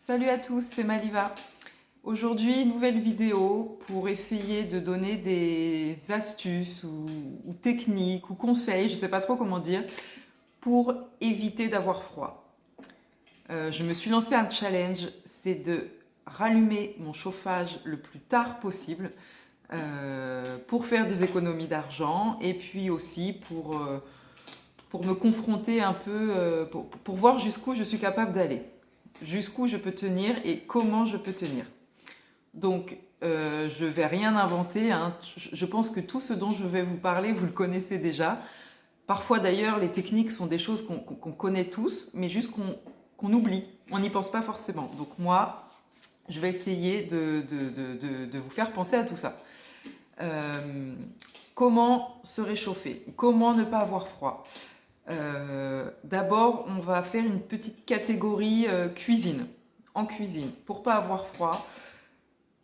Salut à tous, c'est Maliva. Aujourd'hui, nouvelle vidéo pour essayer de donner des astuces ou techniques ou conseils, je ne sais pas trop comment dire, pour éviter d'avoir froid. Je me suis lancé un challenge, c'est de rallumer mon chauffage le plus tard possible pour faire des économies d'argent et puis aussi pour me confronter un peu, pour voir jusqu'où je suis capable d'aller, jusqu'où je peux tenir et comment je peux tenir. Donc, je ne vais rien inventer, hein. Je pense que tout ce dont je vais vous parler, vous le connaissez déjà. Parfois d'ailleurs, les techniques sont des choses qu'on connaît tous, mais juste qu'on oublie. On n'y pense pas forcément. Donc moi, je vais essayer de vous faire penser à tout ça. Comment se réchauffer? Comment ne pas avoir froid? D'abord, on va faire une petite catégorie cuisine. En cuisine, pour pas avoir froid,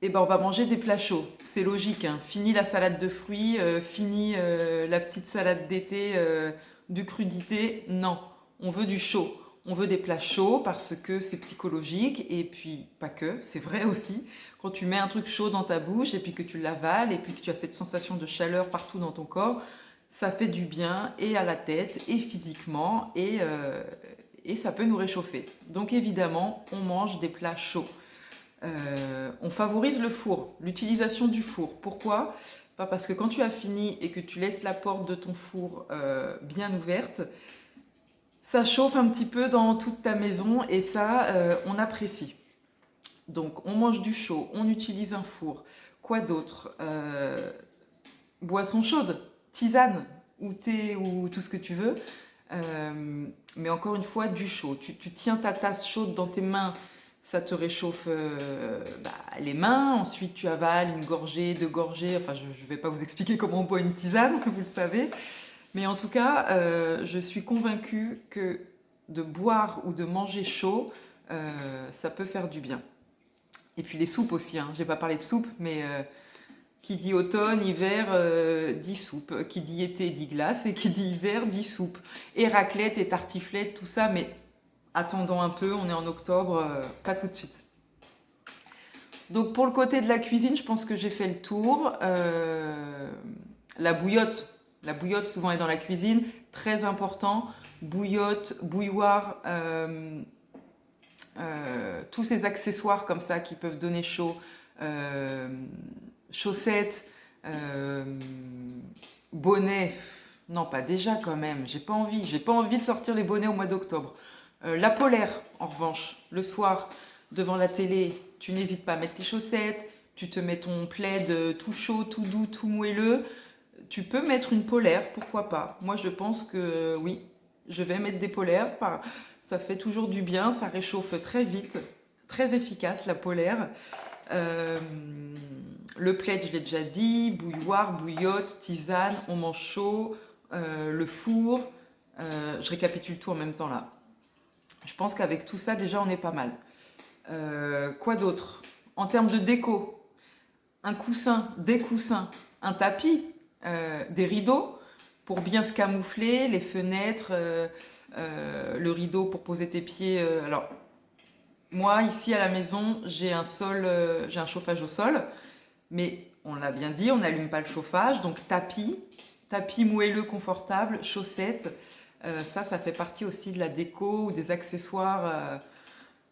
eh ben, on va manger des plats chauds. C'est logique, hein. Fini la salade de fruits, fini la petite salade d'été de crudité. Non, on veut du chaud. On veut des plats chauds parce que c'est psychologique et puis pas que, c'est vrai aussi. Quand tu mets un truc chaud dans ta bouche et puis que tu l'avales et puis que tu as cette sensation de chaleur partout dans ton corps, ça fait du bien et à la tête et physiquement et ça peut nous réchauffer. Donc évidemment, on mange des plats chauds. On favorise le four, l'utilisation du four. Pourquoi? Pas parce que quand tu as fini et que tu laisses la porte de ton four bien ouverte, ça chauffe un petit peu dans toute ta maison et ça, on apprécie. Donc on mange du chaud, on utilise un four. Quoi d'autre? Boisson chaude, tisane ou thé ou tout ce que tu veux. Mais encore une fois, du chaud. Tu tiens ta tasse chaude dans tes mains, ça te réchauffe les mains. Ensuite, tu avales une gorgée, deux gorgées. Enfin, je ne vais pas vous expliquer comment on boit une tisane, vous le savez. Mais en tout cas, je suis convaincue que de boire ou de manger chaud, ça peut faire du bien. Et puis les soupes aussi, hein. Je n'ai pas parlé de soupe, mais qui dit automne, hiver, dit soupe. Qui dit été, dit glace. Et qui dit hiver, dit soupe. Et raclette et tartiflette, tout ça. Mais attendons un peu, on est en octobre, pas tout de suite. Donc pour le côté de la cuisine, je pense que j'ai fait le tour. La bouillotte souvent est dans la cuisine, très important. Bouillotte, bouilloire, tous ces accessoires comme ça qui peuvent donner chaud. Chaussettes, bonnets, non pas déjà quand même, j'ai pas envie de sortir les bonnets au mois d'octobre. La polaire, en revanche, le soir, devant la télé, tu n'hésites pas à mettre tes chaussettes, tu te mets ton plaid tout chaud, tout doux, tout moelleux, tu peux mettre une polaire, pourquoi pas. Moi je pense que oui, je vais mettre des polaires, ça fait toujours du bien, ça réchauffe très vite, très efficace la polaire. Le plaid, je l'ai déjà dit, bouilloire, bouillotte, tisane, on mange chaud, le four. Je récapitule tout en même temps là. Je pense qu'avec tout ça, déjà, on est pas mal. Quoi d'autre? En termes de déco, un coussin, des coussins, un tapis, des rideaux pour bien se camoufler, les fenêtres, le rideau pour poser tes pieds. Alors, moi, ici à la maison, j'ai un chauffage au sol, mais on l'a bien dit, on n'allume pas le chauffage, donc tapis moelleux, confortable, chaussettes, ça fait partie aussi de la déco ou des accessoires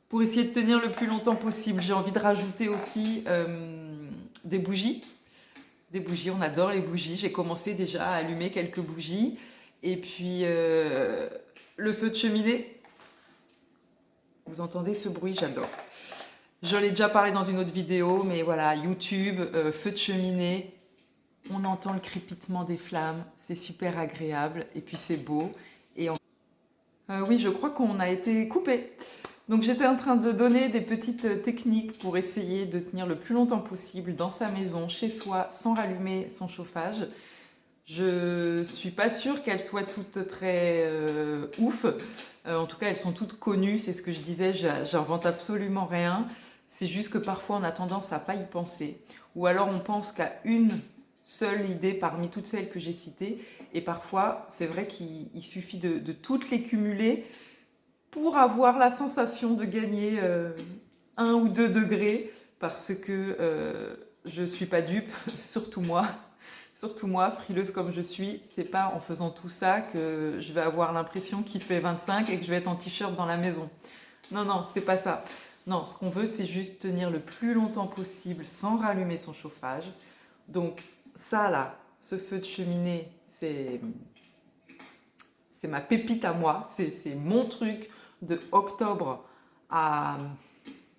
pour essayer de tenir le plus longtemps possible. J'ai envie de rajouter aussi des bougies. Des bougies, on adore les bougies. J'ai commencé déjà à allumer quelques bougies. Et puis le feu de cheminée. Vous entendez ce bruit? J'adore. Je l'ai déjà parlé dans une autre vidéo, mais voilà, YouTube, feu de cheminée, on entend le crépitement des flammes, c'est super agréable et puis c'est beau. Oui, je crois qu'on a été coupé. Donc j'étais en train de donner des petites techniques pour essayer de tenir le plus longtemps possible dans sa maison, chez soi, sans rallumer son chauffage. Je suis pas sûre qu'elles soient toutes très ouf. En tout cas, elles sont toutes connues, c'est ce que je disais, j'invente absolument rien. C'est juste que parfois on a tendance à pas y penser. Ou alors on pense qu'à une seule idée parmi toutes celles que j'ai citées. Et parfois, c'est vrai qu'il suffit de toutes les cumuler pour avoir la sensation de gagner 1 ou 2 degrés parce que je suis pas dupe, surtout moi, frileuse comme je suis, c'est pas en faisant tout ça que je vais avoir l'impression qu'il fait 25 et que je vais être en t-shirt dans la maison. Non, non, c'est pas ça. Non, ce qu'on veut, c'est juste tenir le plus longtemps possible sans rallumer son chauffage. Donc ça là, ce feu de cheminée, c'est ma pépite à moi, c'est mon truc de octobre à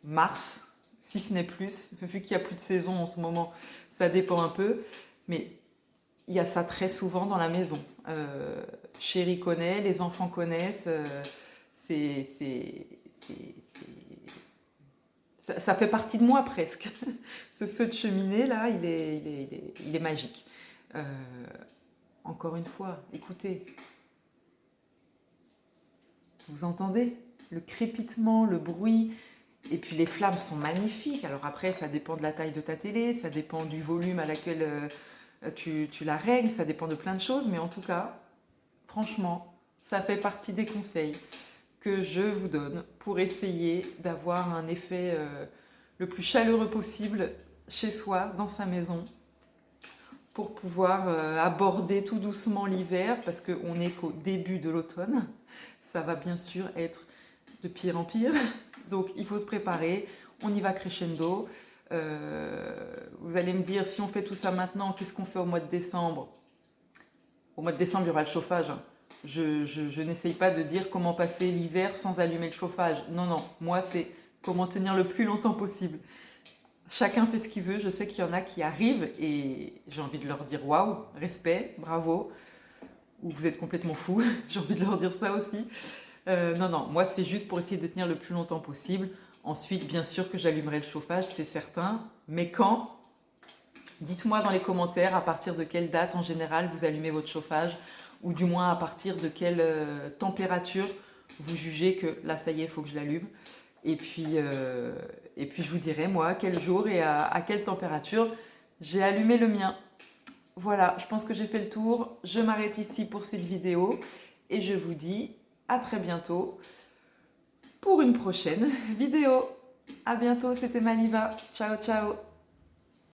mars, si ce n'est plus, vu qu'il n'y a plus de saison en ce moment, ça dépend un peu, mais il y a ça très souvent dans la maison. Chéri connaît, les enfants connaissent, c'est, c'est- c'est- ça fait partie de moi presque. Ce feu de cheminée là, il est magique. Euh, Encore une fois, écoutez, vous entendez le crépitement, le bruit, et puis les flammes sont magnifiques. Alors après, ça dépend de la taille de ta télé, ça dépend du volume à laquelle tu la règles, ça dépend de plein de choses, mais en tout cas, franchement, ça fait partie des conseils que je vous donne pour essayer d'avoir un effet le plus chaleureux possible chez soi, dans sa maison, pour pouvoir aborder tout doucement l'hiver, parce qu'on n'est qu'au début de l'automne. Ça va bien sûr être de pire en pire, donc il faut se préparer, on y va crescendo. Vous allez me dire, si on fait tout ça maintenant, qu'est-ce qu'on fait au mois de décembre? Au mois de décembre, il y aura le chauffage. Je n'essaye pas de dire comment passer l'hiver sans allumer le chauffage. Non, non, moi c'est comment tenir le plus longtemps possible. Chacun fait ce qu'il veut, je sais qu'il y en a qui arrivent et j'ai envie de leur dire waouh, respect, bravo, ou vous êtes complètement fous, j'ai envie de leur dire ça aussi. Non, non, moi c'est juste pour essayer de tenir le plus longtemps possible. Ensuite, bien sûr que j'allumerai le chauffage, c'est certain, mais quand? Dites-moi dans les commentaires à partir de quelle date en général vous allumez votre chauffage, ou du moins à partir de quelle température vous jugez que là ça y est, il faut que je l'allume. Et puis je vous dirai moi quel jour et à quelle température j'ai allumé le mien. Voilà, je pense que j'ai fait le tour. Je m'arrête ici pour cette vidéo et je vous dis à très bientôt pour une prochaine vidéo. À bientôt, c'était Maliva. Ciao, ciao.